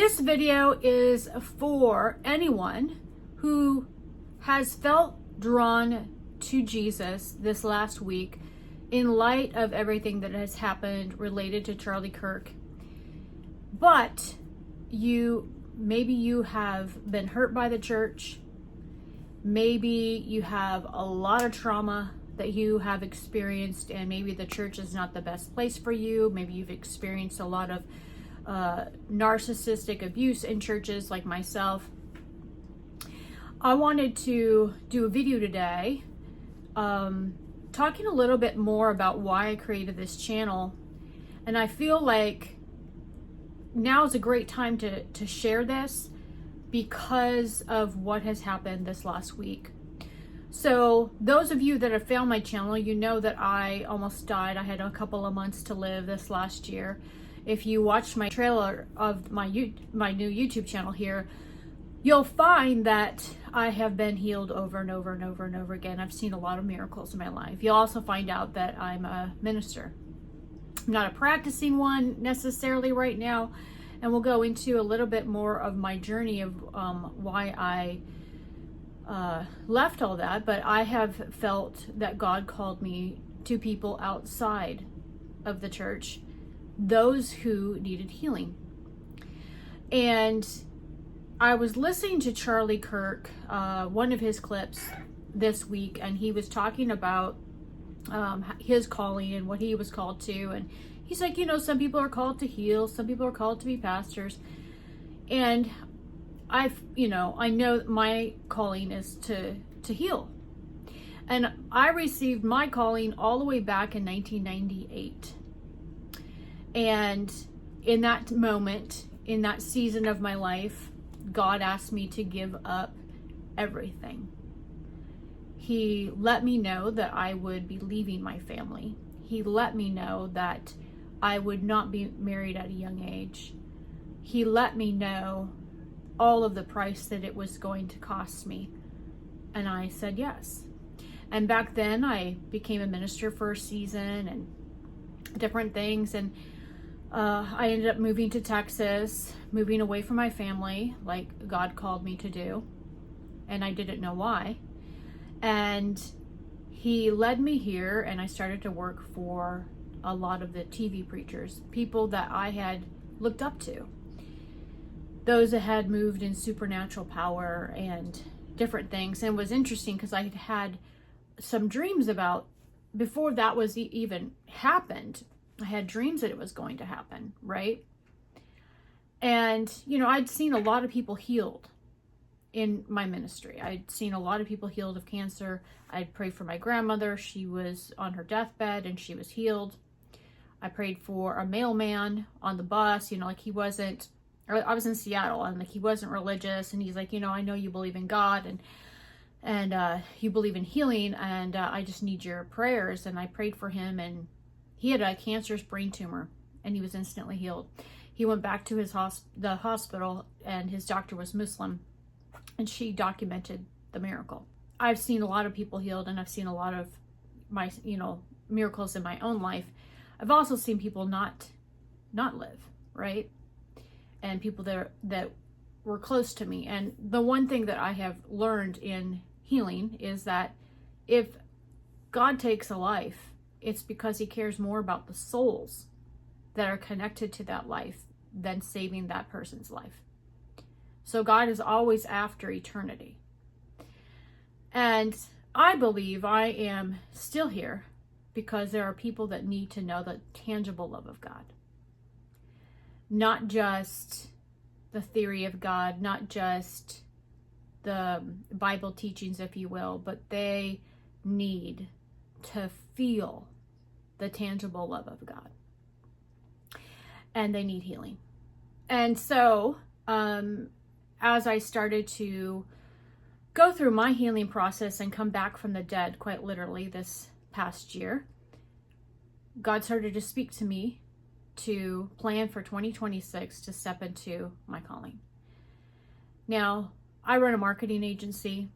This video is for anyone who has felt drawn to Jesus this last week in light of everything that has happened related to Charlie Kirk. But maybe you have been hurt by the church. Maybe you have a lot of trauma that you have experienced, and maybe the church is not the best place for you. Maybe you've experienced a lot of narcissistic abuse in churches like myself. I wanted to do a video today talking a little bit more about why I created this channel, and I feel like now is a great time to share this because of what has happened this last week. So those of you that have found my channel, you know that I almost died. I had a couple of months to live this last year. If you watch my trailer of my new YouTube channel here, you'll find that I have been healed over and over and over and over again. I've seen a lot of miracles in my life. You'll also find out that I'm a minister. I'm not a practicing one necessarily right now, and we'll go into a little bit more of my journey of why I left all that. But I have felt that God called me to people outside of the church, those who needed healing. And I was listening to Charlie Kirk, one of his clips this week, and he was talking about his calling and what he was called to. And he's like, some people are called to heal, some people are called to be pastors. And I know my calling is to heal. And I received my calling all the way back in 1998. And in that moment, in that season of my life, God asked me to give up everything. He let me know that I would be leaving my family. He let me know that I would not be married at a young age. He let me know all of the price that it was going to cost me. And I said yes. And back then I became a minister for a season and different things. And I ended up moving to Texas, moving away from my family like God called me to do. And I didn't know why. And he led me here, and I started to work for a lot of the TV preachers, people that I had looked up to. Those that had moved in supernatural power and different things. And it was interesting because I had some dreams about, before that was even happened, I had dreams that it was going to happen, right? And, I'd seen a lot of people healed in my ministry. I'd seen a lot of people healed of cancer. I'd prayed for my grandmother. She was on her deathbed and she was healed. I prayed for a mailman on the bus, he wasn't, I was in Seattle, and he wasn't religious, and he's like, I know you believe in God and you believe in healing, and I just need your prayers. And I prayed for him, and he had a cancerous brain tumor, and he was instantly healed. He went back to the hospital, and his doctor was Muslim, and she documented the miracle. I've seen a lot of people healed, and I've seen a lot of my, miracles in my own life. I've also seen people not live, right? And people that were close to me. And the one thing that I have learned in healing is that if God takes a life, it's because he cares more about the souls that are connected to that life than saving that person's life. So God is always after eternity. And I believe I am still here because there are people that need to know the tangible love of God. Not just the theory of God, not just the Bible teachings, if you will, but they need to feel the tangible love of God. And they need healing. And so, as I started to go through my healing process and come back from the dead, quite literally this past year, God started to speak to me to plan for 2026 to step into my calling. Now, I run a marketing agency,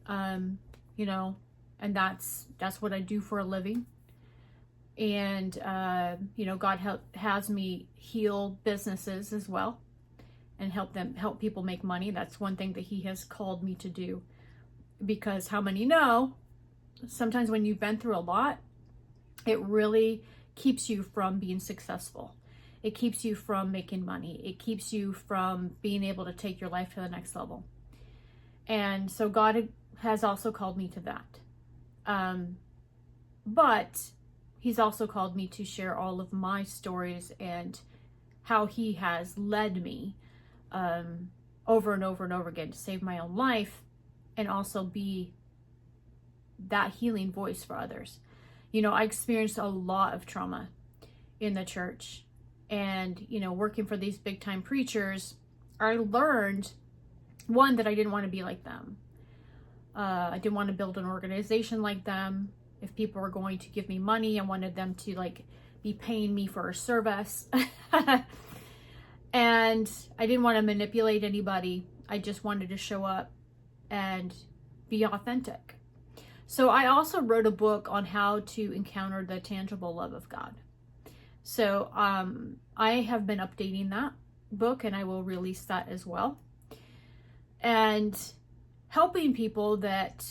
and that's what I do for a living. And, God has me heal businesses as well. and help people make money. That's one thing that he has called me to do, because how many know, sometimes when you've been through a lot, it really keeps you from being successful. It keeps you from making money. It keeps you from being able to take your life to the next level. And so God has also called me to that. But he's also called me to share all of my stories and how he has led me over and over and over again to save my own life and also be that healing voice for others. You know, I experienced a lot of trauma in the church, and, you know, working for these big time preachers, I learned, one, that I didn't want to be like them. I didn't want to build an organization like them. If people were going to give me money, I wanted them to like be paying me for a service. And I didn't want to manipulate anybody. I just wanted to show up and be authentic. So I also wrote a book on how to encounter the tangible love of God. So I have been updating that book, and I will release that as well. And helping people that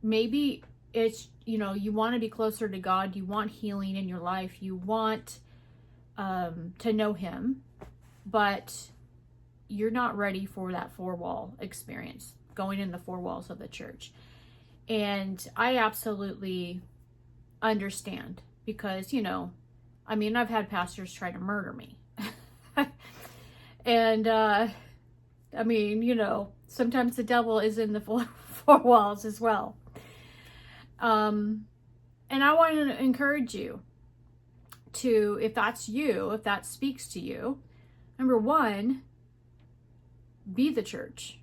maybe it's, you know, you want to be closer to God, you want healing in your life, you want to know him, but you're not ready for that four-wall experience, going in the four walls of the church. And I absolutely understand, because, you know, I mean, I've had pastors try to murder me. And, I mean, you know, sometimes the devil is in the four walls as well. And I want to encourage you to, if that's you, if that speaks to you, number one, be the church.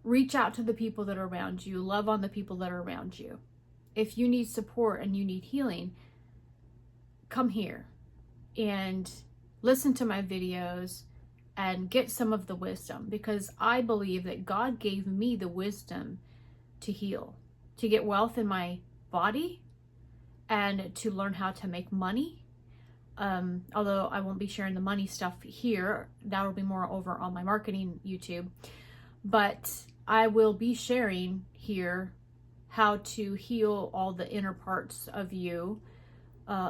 Reach out to the people that are around you. Love on the people that are around you. If you need support and you need healing, come here and listen to my videos and get some of the wisdom, because I believe that God gave me the wisdom to heal, to get wealth in my body, and to learn how to make money. Although I won't be sharing the money stuff here, that will be more over on my marketing YouTube. But I will be sharing here how to heal all the inner parts of you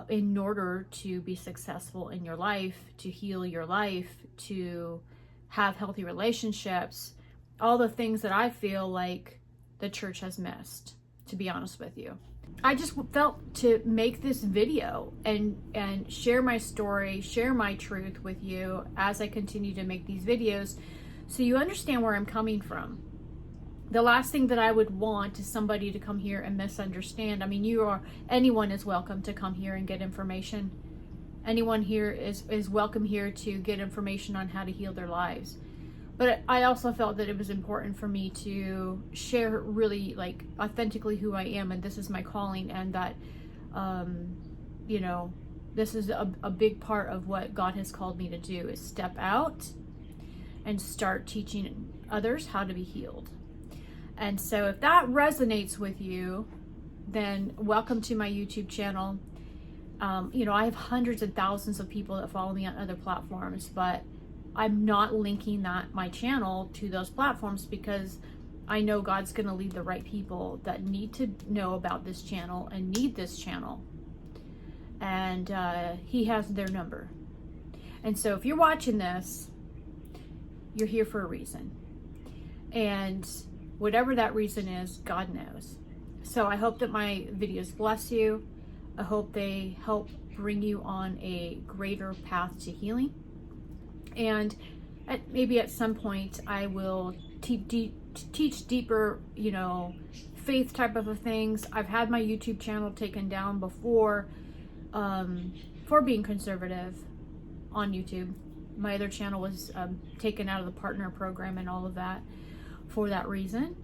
in order to be successful in your life, to heal your life, to have healthy relationships, all the things that I feel like the church has missed, to be honest with you. I just felt to make this video and share my story, share my truth with you as I continue to make these videos, so you understand where I'm coming from. The last thing that I would want is somebody to come here and misunderstand. I mean, anyone is welcome to come here and get information. Anyone here is welcome here to get information on how to heal their lives. But I also felt that it was important for me to share really like authentically who I am, and this is my calling, and that, you know, this is a big part of what God has called me to do, is step out and start teaching others how to be healed. And so if that resonates with you, then welcome to my YouTube channel. You know, I have hundreds and thousands of people that follow me on other platforms, but I'm not linking my channel to those platforms, because I know God's going to lead the right people that need to know about this channel and need this channel. And he has their number. And so if you're watching this, you're here for a reason. And whatever that reason is, God knows. So I hope that my videos bless you. I hope they help bring you on a greater path to healing. And maybe at some point I will teach deeper, you know, faith type of things. I've had my YouTube channel taken down before for being conservative on YouTube. My other channel was taken out of the partner program and all of that for that reason.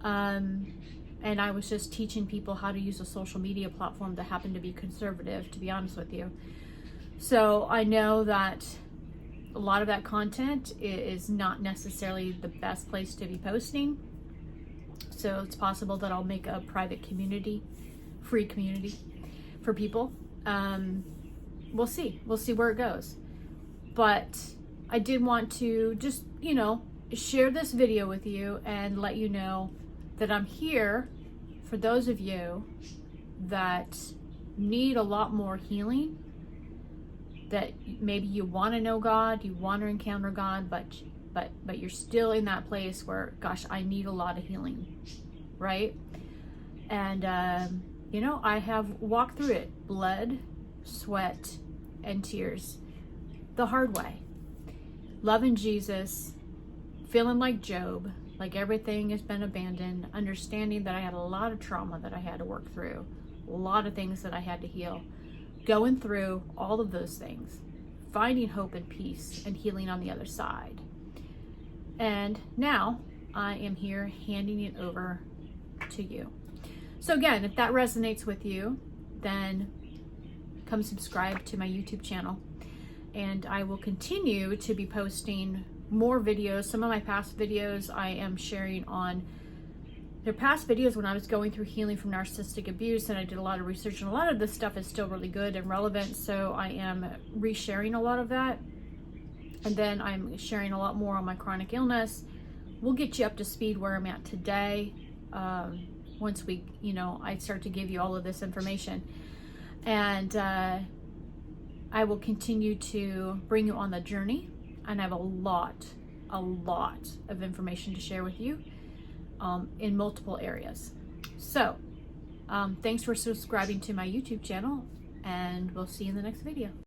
And I was just teaching people how to use a social media platform that happened to be conservative, to be honest with you. So I know that a lot of that content is not necessarily the best place to be posting. So it's possible that I'll make a private community, free community for people. We'll see where it goes. But I did want to just, share this video with you and let you know that I'm here for those of you that need a lot more healing, that maybe you want to know God, you want to encounter God, but you're still in that place where, gosh, I need a lot of healing, right? And, I have walked through it, blood, sweat, and tears, the hard way. Loving Jesus, feeling like Job, like everything has been abandoned, understanding that I had a lot of trauma that I had to work through, a lot of things that I had to heal, going through all of those things, finding hope and peace and healing on the other side. And now I am here handing it over to you. So again, if that resonates with you, then come subscribe to my YouTube channel. And I will continue to be posting more videos. Some of my past videos I am sharing on their past videos when I was going through healing from narcissistic abuse, and I did a lot of research, and a lot of this stuff is still really good and relevant, so I am resharing a lot of that. And then I'm sharing a lot more on my chronic illness. We'll get you up to speed where I'm at today, once we, I start to give you all of this information. And I will continue to bring you on the journey, and I have a lot of information to share with you in multiple areas. So thanks for subscribing to my YouTube channel, and we'll see you in the next video.